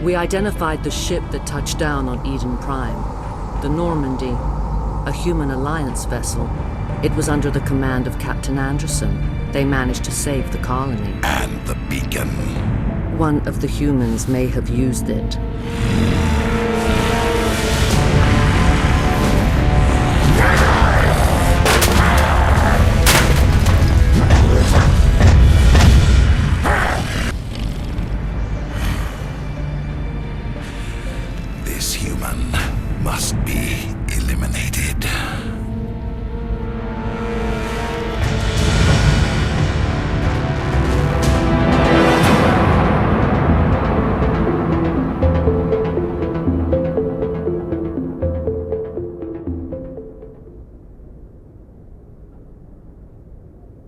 We identified the ship that touched down on Eden Prime. The Normandy, a human alliance vessel. It was under the command of Captain Anderson. They managed to save the colony. And the beacon. One of the humans may have used it. This human must be eliminated.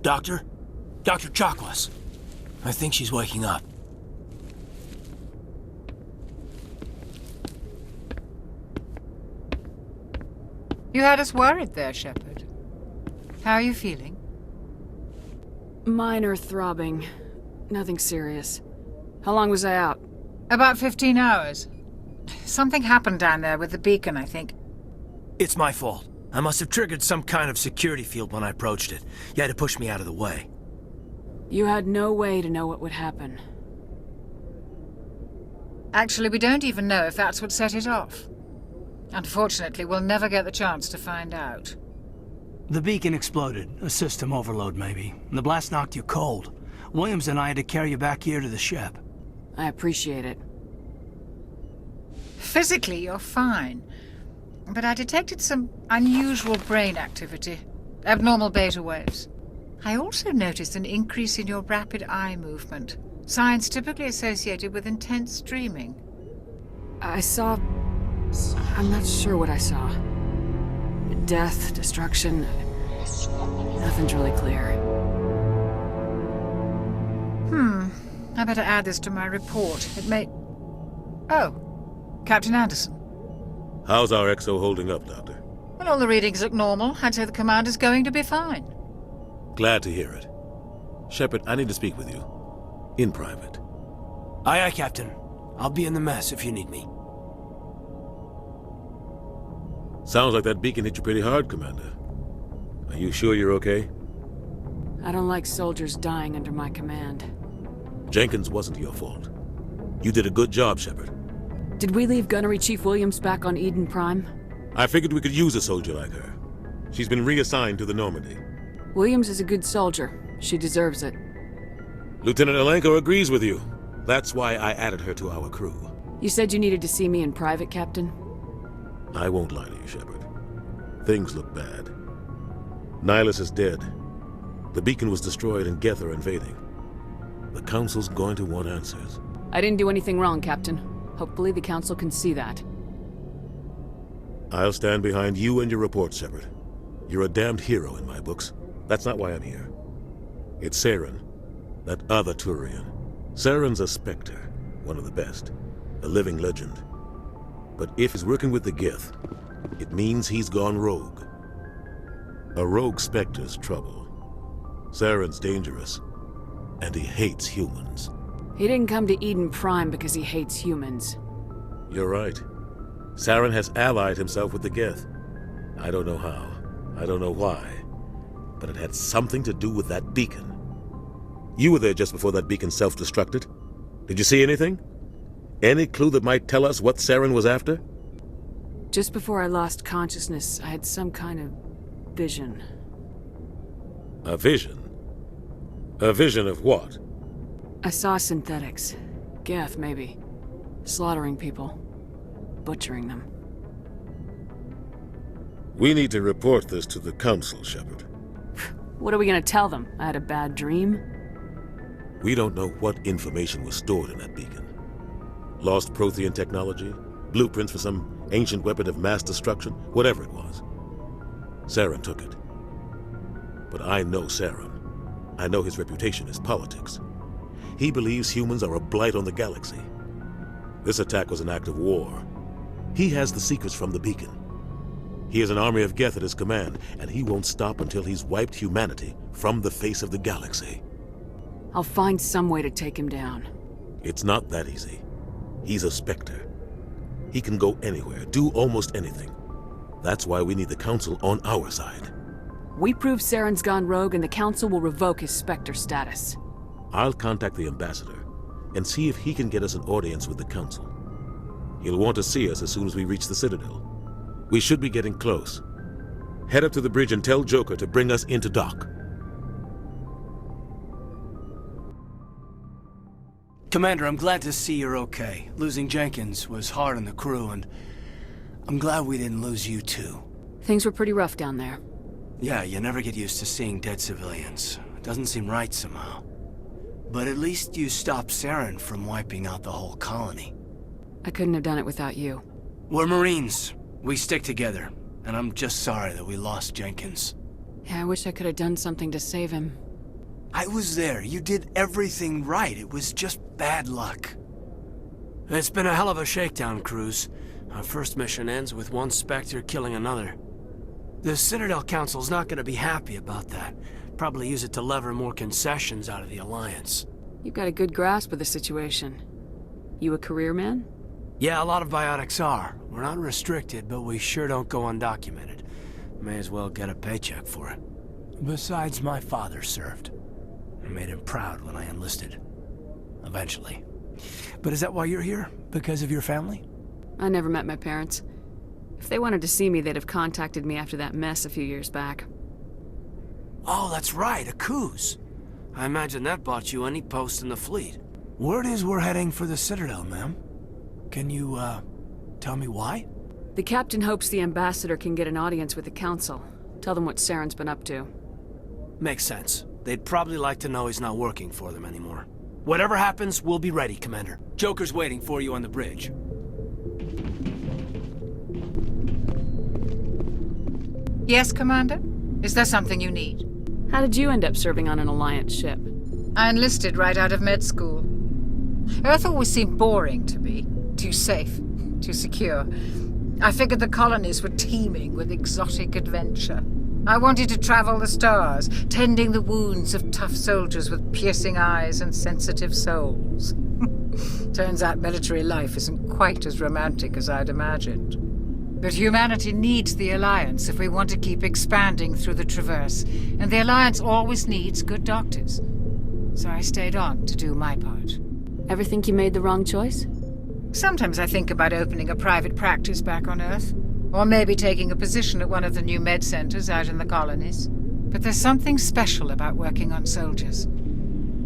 Doctor? Dr. Chakwas. I think she's waking up. You had us worried there, Shepard. How are you feeling? Minor throbbing. Nothing serious. How long was I out? About 15 hours. Something happened down there with the beacon, I think. It's my fault. I must have triggered some kind of security field when I approached it. You had to push me out of the way. You had no way to know what would happen. Actually, we don't even know if that's what set it off. Unfortunately, we'll never get the chance to find out. The beacon exploded. A system overload, maybe. The blast knocked you cold. Williams and I had to carry you back here to the ship. I appreciate it. Physically, you're fine. But I detected some unusual brain activity. Abnormal beta waves. I also noticed an increase in your rapid eye movement. Signs typically associated with intense dreaming. I saw... I'm not sure what I saw. Death, destruction... Nothing's really clear. I better add this to my report. It may... Oh, Captain Anderson. How's our XO holding up, Doctor? Well, all the readings look normal. I'd say the commander's going to be fine. Glad to hear it. Shepard, I need to speak with you. In private. Aye, aye, Captain. I'll be in the mess if you need me. Sounds like that beacon hit you pretty hard, Commander. Are you sure you're okay? I don't like soldiers dying under my command. Jenkins wasn't your fault. You did a good job, Shepard. Did we leave Gunnery Chief Williams back on Eden Prime? I figured we could use a soldier like her. She's been reassigned to the Normandy. Williams is a good soldier. She deserves it. Lieutenant Alenko agrees with you. That's why I added her to our crew. You said you needed to see me in private, Captain? I won't lie to you, Shepard. Things look bad. Nihilus is dead. The beacon was destroyed and Geth are invading. The Council's going to want answers. I didn't do anything wrong, Captain. Hopefully the Council can see that. I'll stand behind you and your report, Shepard. You're a damned hero in my books. That's not why I'm here. It's Saren, that other Turian. Saren's a Spectre, one of the best, a living legend. But if he's working with the Geth, it means he's gone rogue. A rogue Spectre's trouble. Saren's dangerous, and he hates humans. He didn't come to Eden Prime because he hates humans. You're right. Saren has allied himself with the Geth. I don't know how. I don't know why. But it had something to do with that beacon. You were there just before that beacon self-destructed. Did you see anything? Any clue that might tell us what Saren was after? Just before I lost consciousness, I had some kind of vision. A vision? A vision of what? I saw synthetics. Geth, maybe. Slaughtering people. Butchering them. We need to report this to the Council, Shepard. What are we gonna tell them? I had a bad dream? We don't know what information was stored in that beacon. Lost Prothean technology? Blueprints for some ancient weapon of mass destruction? Whatever it was. Saren took it. But I know Saren. I know his reputation is politics. He believes humans are a blight on the galaxy. This attack was an act of war. He has the secrets from the beacon. He has an army of Geth at his command, and he won't stop until he's wiped humanity from the face of the galaxy. I'll find some way to take him down. It's not that easy. He's a Spectre. He can go anywhere, do almost anything. That's why we need the Council on our side. We prove Saren's gone rogue and the Council will revoke his Spectre status. I'll contact the Ambassador and see if he can get us an audience with the Council. He'll want to see us as soon as we reach the Citadel. We should be getting close. Head up to the bridge and tell Joker to bring us into dock. Commander, I'm glad to see you're okay. Losing Jenkins was hard on the crew, and I'm glad we didn't lose you too. Things were pretty rough down there. Yeah, you never get used to seeing dead civilians. It doesn't seem right somehow. But at least you stopped Saren from wiping out the whole colony. I couldn't have done it without you. We're Marines. We stick together. And I'm just sorry that we lost Jenkins. Yeah, I wish I could have done something to save him. I was there. You did everything right. It was just bad luck. It's been a hell of a shakedown, Cruz. Our first mission ends with one Spectre killing another. The Citadel Council's not going to be happy about that. Probably use it to lever more concessions out of the Alliance. You've got a good grasp of the situation. You a career man? Yeah, a lot of biotics are. We're not restricted, but we sure don't go undocumented. May as well get a paycheck for it. Besides, my father served. I made him proud when I enlisted. Eventually. But is that why you're here? Because of your family? I never met my parents. If they wanted to see me, they'd have contacted me after that mess a few years back. Oh, that's right, a Coos. I imagine that bought you any post in the fleet. Word is we're heading for the Citadel, ma'am. Can you, tell me why? The captain hopes the ambassador can get an audience with the council. Tell them what Saren's been up to. Makes sense. They'd probably like to know he's not working for them anymore. Whatever happens, we'll be ready, Commander. Joker's waiting for you on the bridge. Yes, Commander? Is there something you need? How did you end up serving on an Alliance ship? I enlisted right out of med school. Earth always seemed boring to me. Too safe, too secure. I figured the colonies were teeming with exotic adventure. I wanted to travel the stars, tending the wounds of tough soldiers with piercing eyes and sensitive souls. Turns out military life isn't quite as romantic as I'd imagined. But humanity needs the Alliance if we want to keep expanding through the Traverse, and the Alliance always needs good doctors. So I stayed on to do my part. Ever think you made the wrong choice? Sometimes I think about opening a private practice back on Earth, or maybe taking a position at one of the new med centers out in the colonies. But there's something special about working on soldiers.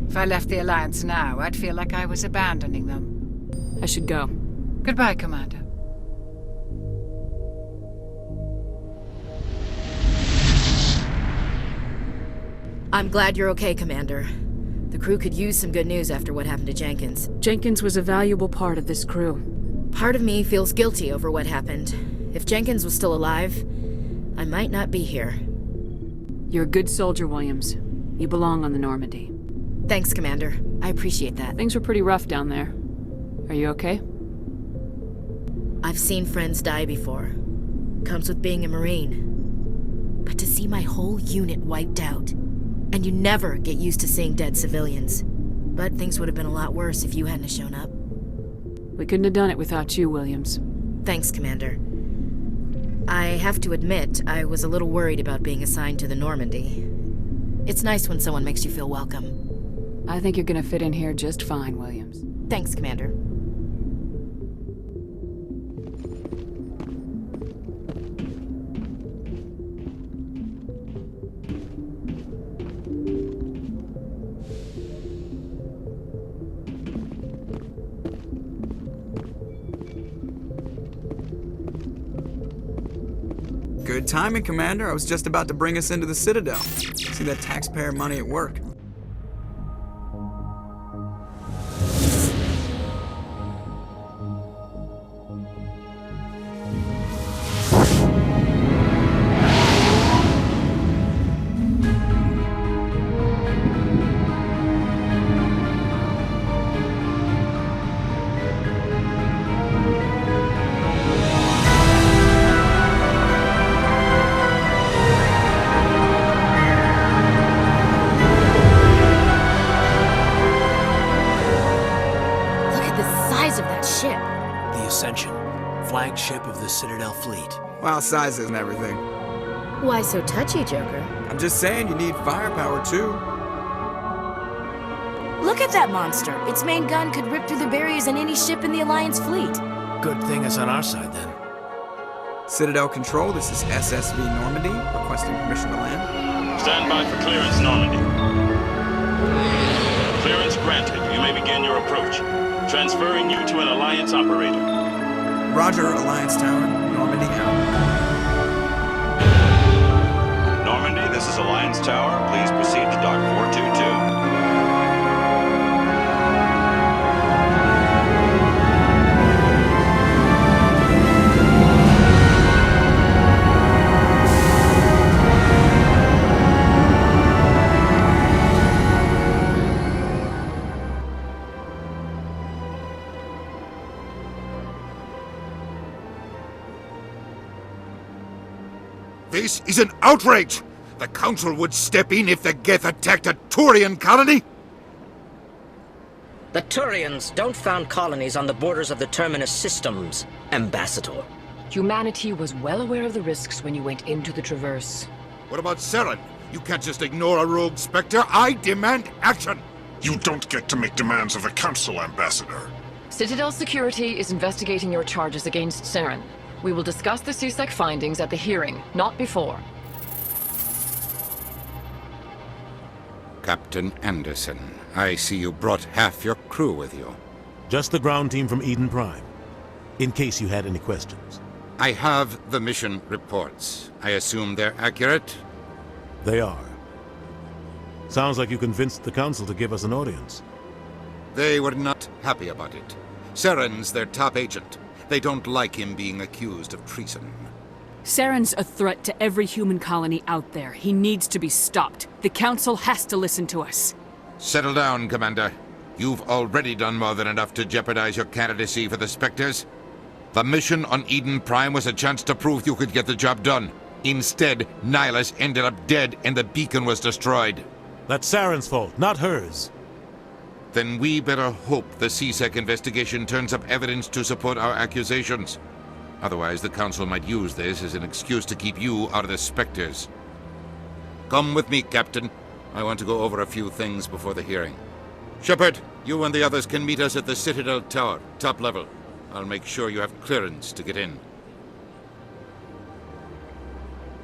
If I left the Alliance now, I'd feel like I was abandoning them. I should go. Goodbye, Commander. I'm glad you're okay, Commander. The crew could use some good news after what happened to Jenkins. Jenkins was a valuable part of this crew. Part of me feels guilty over what happened. If Jenkins was still alive, I might not be here. You're a good soldier, Williams. You belong on the Normandy. Thanks, Commander. I appreciate that. Things were pretty rough down there. Are you okay? I've seen friends die before. Comes with being a Marine. But to see my whole unit wiped out, and you never get used to seeing dead civilians. But things would have been a lot worse if you hadn't have shown up. We couldn't have done it without you, Williams. Thanks, Commander. I have to admit, I was a little worried about being assigned to the Normandy. It's nice when someone makes you feel welcome. I think you're gonna fit in here just fine, Williams. Thanks, Commander. Good timing, Commander. I was just about to bring us into the Citadel. See that taxpayer money at work. flagship of the Citadel fleet. Well, sizes and everything. Why so touchy, Joker? I'm just saying you need firepower, too. Look at that monster. Its main gun could rip through the barriers in any ship in the Alliance fleet. Good thing it's on our side, then. Citadel Control, this is SSV Normandy, requesting permission to land. Stand by for clearance, Normandy. Clearance granted. You may begin your approach. Transferring you to an Alliance operator. Roger, Alliance Tower. Normandy out. Normandy, this is Alliance Tower. Please proceed to Dock 422. This is an outrage! The Council would step in if the Geth attacked a Turian colony? The Turians don't found colonies on the borders of the Terminus systems, Ambassador. Humanity was well aware of the risks when you went into the Traverse. What about Saren? You can't just ignore a rogue Spectre. I demand action! You don't get to make demands of the Council, Ambassador. Citadel Security is investigating your charges against Saren. We will discuss the CSEC findings at the hearing, not before. Captain Anderson, I see you brought half your crew with you. Just the ground team from Eden Prime, in case you had any questions. I have the mission reports. I assume they're accurate? They are. Sounds like you convinced the Council to give us an audience. They were not happy about it. Saren's their top agent. They don't like him being accused of treason. Saren's a threat to every human colony out there. He needs to be stopped. The Council has to listen to us. Settle down, Commander. You've already done more than enough to jeopardize your candidacy for the Spectres. The mission on Eden Prime was a chance to prove you could get the job done. Instead, Nihilus ended up dead and the beacon was destroyed. That's Saren's fault, not hers. Then we better hope the CSEC investigation turns up evidence to support our accusations. Otherwise, the Council might use this as an excuse to keep you out of the Spectres. Come with me, Captain. I want to go over a few things before the hearing. Shepard, you and the others can meet us at the Citadel Tower, top level. I'll make sure you have clearance to get in.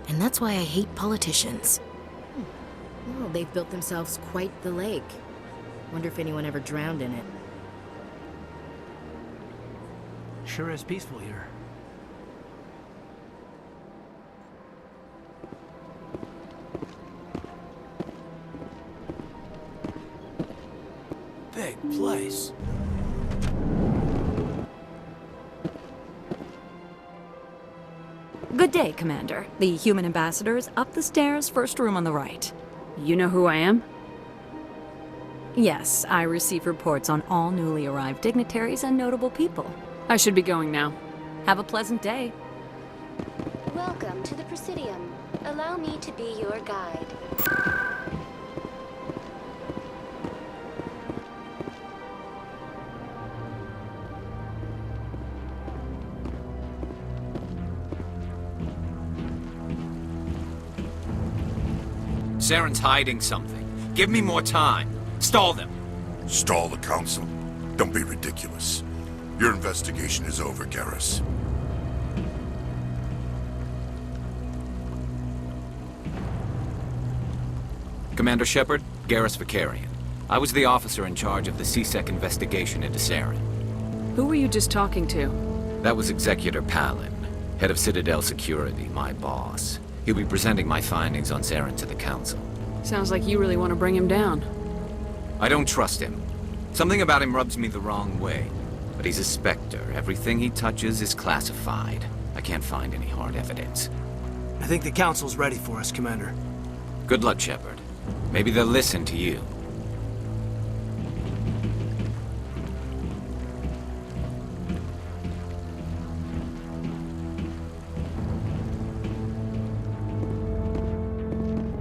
And that's why I hate politicians. Well, they've built themselves quite the lake. Wonder if anyone ever drowned in it. Sure is peaceful here. Big place. Good day, Commander. The human ambassador is up the stairs, first room on the right. You know who I am? Yes, I receive reports on all newly arrived dignitaries and notable people. I should be going now. Have a pleasant day. Welcome to the Presidium. Allow me to be your guide. Saren's hiding something. Give me more time. Stall them. Stall the Council? Don't be ridiculous. Your investigation is over, Garrus. Commander Shepard, Garrus Vicarian. I was the officer in charge of the CSEC investigation into Saren. Who were you just talking to? That was Executor Palin, head of Citadel Security, my boss. He'll be presenting my findings on Saren to the Council. Sounds like you really want to bring him down. I don't trust him. Something about him rubs me the wrong way. But he's a Spectre. Everything he touches is classified. I can't find any hard evidence. I think the Council's ready for us, Commander. Good luck, Shepard. Maybe they'll listen to you.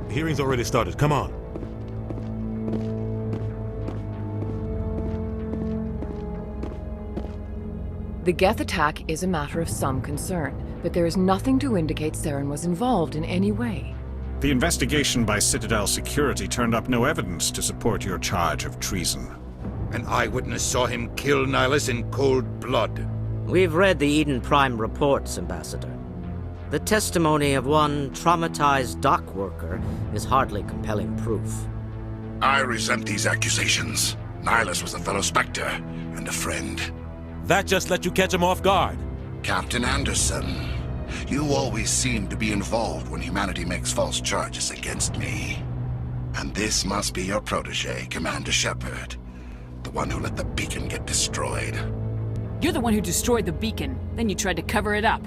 The hearing's already started. Come on. The Geth attack is a matter of some concern, but there is nothing to indicate Saren was involved in any way. The investigation by Citadel Security turned up no evidence to support your charge of treason. An eyewitness saw him kill Nihilus in cold blood. We've read the Eden Prime reports, Ambassador. The testimony of one traumatized dock worker is hardly compelling proof. I resent these accusations. Nihilus was a fellow Spectre and a friend. That just let you catch him off guard. Captain Anderson, you always seem to be involved when humanity makes false charges against me. And this must be your protege, Commander Shepard. The one who let the beacon get destroyed. You're the one who destroyed the beacon, then you tried to cover it up.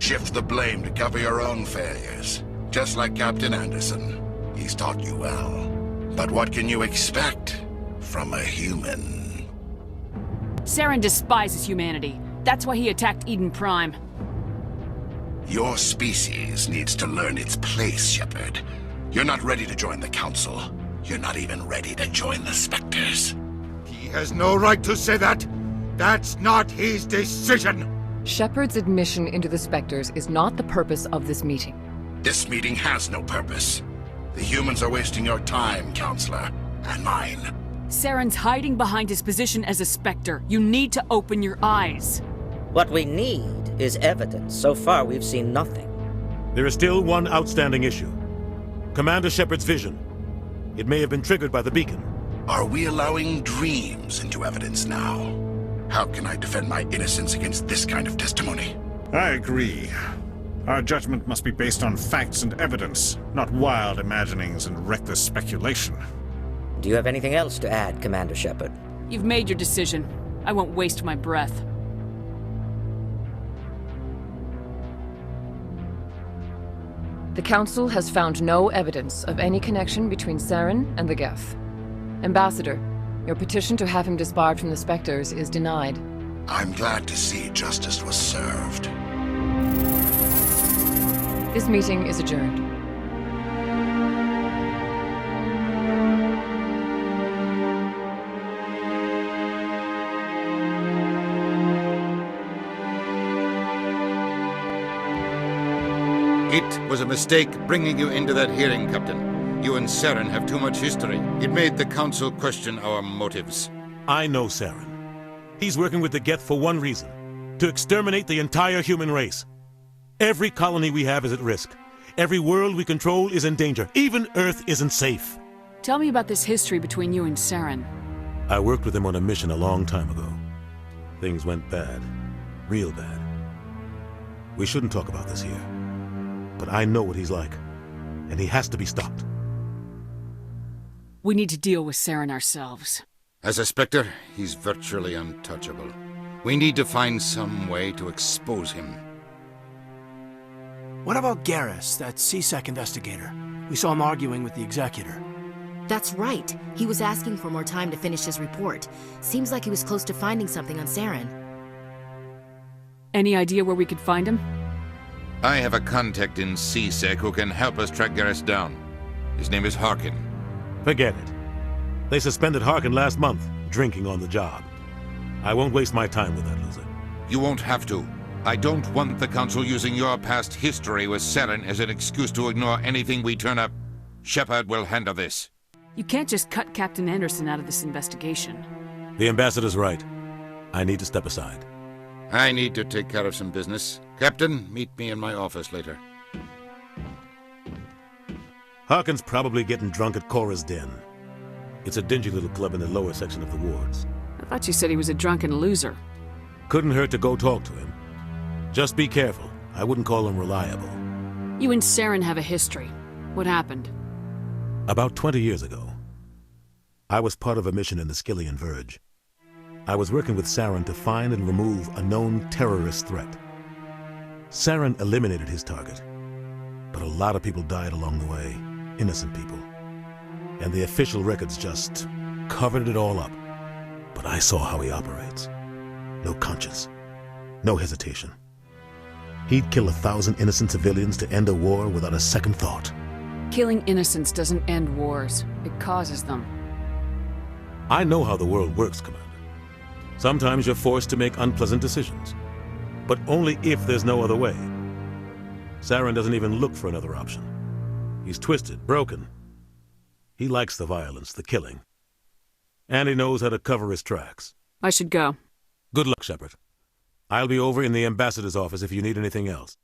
Shift the blame to cover your own failures. Just like Captain Anderson. He's taught you well. But what can you expect from a human? Saren despises humanity. That's why he attacked Eden Prime. Your species needs to learn its place, Shepard. You're not ready to join the Council. You're not even ready to join the Spectres. He has no right to say that. That's not his decision. Shepard's admission into the Spectres is not the purpose of this meeting. This meeting has no purpose. The humans are wasting your time, Counselor, and mine. Saren's hiding behind his position as a Spectre. You need to open your eyes. What we need is evidence. So far, we've seen nothing. There is still one outstanding issue. Commander Shepard's vision. It may have been triggered by the beacon. Are we allowing dreams into evidence now? How can I defend my innocence against this kind of testimony? I agree. Our judgment must be based on facts and evidence, not wild imaginings and reckless speculation. Do you have anything else to add, Commander Shepard? You've made your decision. I won't waste my breath. The Council has found no evidence of any connection between Saren and the Geth. Ambassador, your petition to have him disbarred from the Spectres is denied. I'm glad to see justice was served. This meeting is adjourned. It was a mistake bringing you into that hearing, Captain. You and Saren have too much history. It made the Council question our motives. I know Saren. He's working with the Geth for one reason. To exterminate the entire human race. Every colony we have is at risk. Every world we control is in danger. Even Earth isn't safe. Tell me about this history between you and Saren. I worked with him on a mission a long time ago. Things went bad. Real bad. We shouldn't talk about this here. But I know what he's like. And he has to be stopped. We need to deal with Saren ourselves. As a Spectre, he's virtually untouchable. We need to find some way to expose him. What about Garrus, that CSEC investigator? We saw him arguing with the Executor. That's right. He was asking for more time to finish his report. Seems like he was close to finding something on Saren. Any idea where we could find him? I have a contact in CSEC who can help us track Garrus down. His name is Harkin. Forget it. They suspended Harkin last month, drinking on the job. I won't waste my time with that loser. You won't have to. I don't want the Council using your past history with Saren as an excuse to ignore anything we turn up. Shepard will handle this. You can't just cut Captain Anderson out of this investigation. The Ambassador's right. I need to step aside. I need to take care of some business. Captain, meet me in my office later. Harkin's probably getting drunk at Cora's Den. It's a dingy little club in the lower section of the wards. I thought you said he was a drunken loser. Couldn't hurt to go talk to him. Just be careful. I wouldn't call him reliable. You and Saren have a history. What happened? About 20 years ago, I was part of a mission in the Skillian Verge. I was working with Saren to find and remove a known terrorist threat. Saren eliminated his target, but a lot of people died along the way, innocent people. And the official records just covered it all up. But I saw how he operates. No conscience, no hesitation. He'd kill 1,000 innocent civilians to end a war without a second thought. Killing innocents doesn't end wars. It causes them. I know how the world works, Commander. Sometimes you're forced to make unpleasant decisions, but only if there's no other way. Saren doesn't even look for another option. He's twisted, broken. He likes the violence, the killing. And he knows how to cover his tracks. I should go. Good luck, Shepard. I'll be over in the ambassador's office if you need anything else.